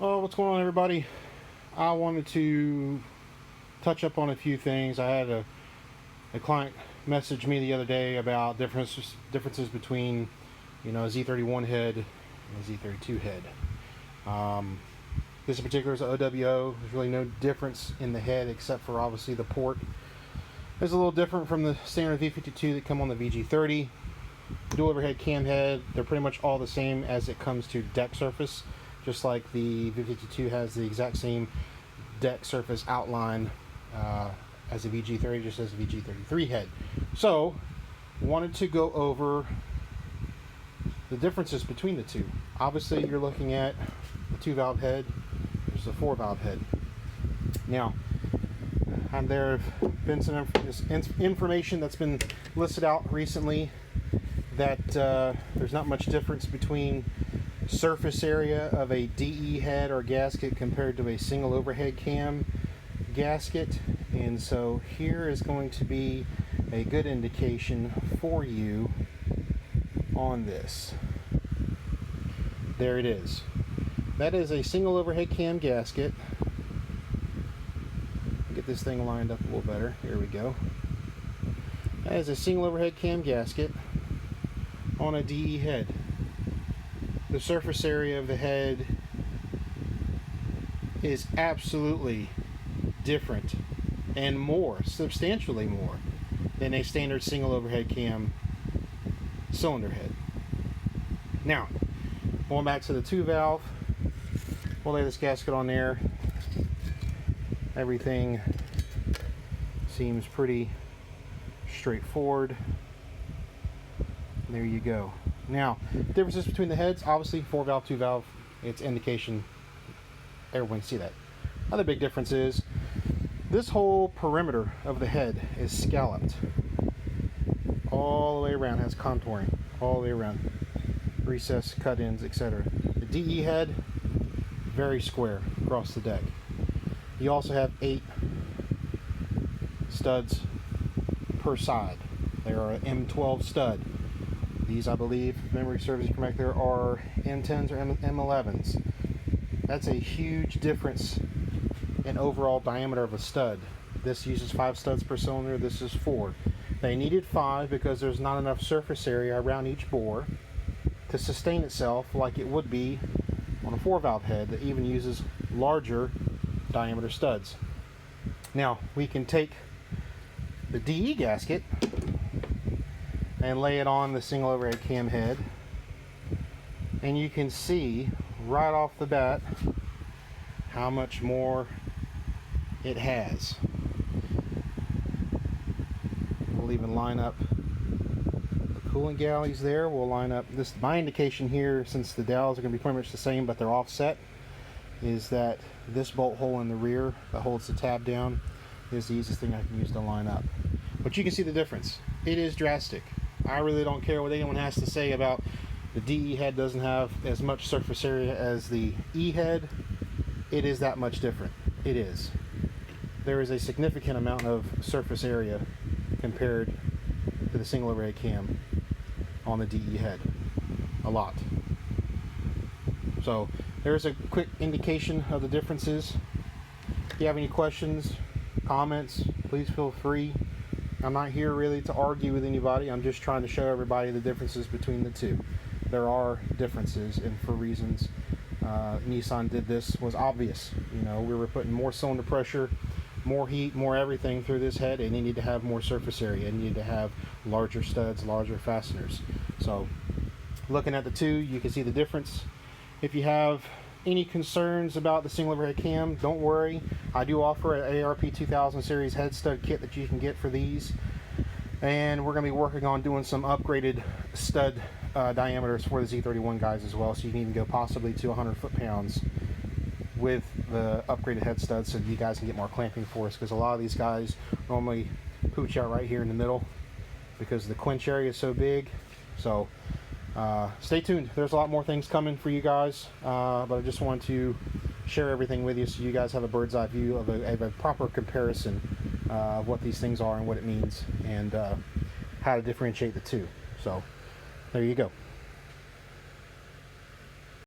Oh, what's going on, everybody? I wanted to touch up on a few things. I had a client message me the other day about differences between, a Z31 head and a Z32 head. This in particular is an OWO. There's really no difference in the head except for obviously the port. It's a little different from the standard V52 that come on the VG30. Dual overhead cam head, they're pretty much all the same as it comes to deck surface. Just like the V52 has the exact same deck surface outline as the VG30, just as the VG33 head. So, wanted to go over the differences between the two. Obviously, you're looking at the 2-valve head versus the 4-valve head. Now, there have been some information that's been listed out recently that there's not much difference between surface area of a DE head or gasket compared to a single overhead cam gasket, and so here is going to be a good indication for you on this. There it is. That is a single overhead cam gasket. Get this thing lined up a little better. Here we go. That is a single overhead cam gasket on a DE head. The surface area of the head is absolutely different and substantially more than a standard single overhead cam cylinder head. Now, going back to the 2-valve, we'll lay this gasket on there. Everything seems pretty straightforward. There you go. Now, differences between the heads, obviously 4-valve, 2-valve, it's indication everyone can see that. Other big difference is this whole perimeter of the head is scalloped all the way around, has contouring all the way around, recess, cut-ins, etc. The DE head, very square across the deck. You also have 8 studs per side. They are an M12 stud. These, I believe, if memory serves me correct, there are M10s or M11s. That's a huge difference in overall diameter of a stud. This uses 5 studs per cylinder, this is 4. They needed 5 because there's not enough surface area around each bore to sustain itself like it would be on a 4-valve head that even uses larger diameter studs. Now, we can take the DE gasket and lay it on the single overhead cam head, and you can see right off the bat how much more it has. We'll even line up the coolant galleys there. We'll line up this. My indication here, since the dowels are going to be pretty much the same but they're offset, is that this bolt hole in the rear that holds the tab down is the easiest thing I can use to line up. But you can see the difference. It is drastic. I really don't care what anyone has to say about the DE head doesn't have as much surface area as the E head. It is that much different. It is. There is a significant amount of surface area compared to the single overhead cam on the DE head. A lot. So there's a quick indication of the differences. If you have any questions, comments, please feel free. I'm not here really to argue with anybody. I'm just trying to show everybody the differences between the two. There are differences, and for reasons Nissan did this was obvious. We were putting more cylinder pressure, more heat, more everything through this head, and you need to have more surface area. You need to have larger studs, larger fasteners. So, looking at the two, you can see the difference. If you have any concerns about the single overhead cam, don't worry. I do offer an ARP 2000 series head stud kit that you can get for these, and we're going to be working on doing some upgraded stud diameters for the Z31 guys as well, so you can even go possibly to 100 foot-pounds with the upgraded head studs, so you guys can get more clamping force, because a lot of these guys normally pooch out right here in the middle because the quench area is so big. So stay tuned. There's a lot more things coming for you guys, but I just want to share everything with you so you guys have a bird's eye view of a proper comparison of what these things are and what it means, and how to differentiate the two. So there you go.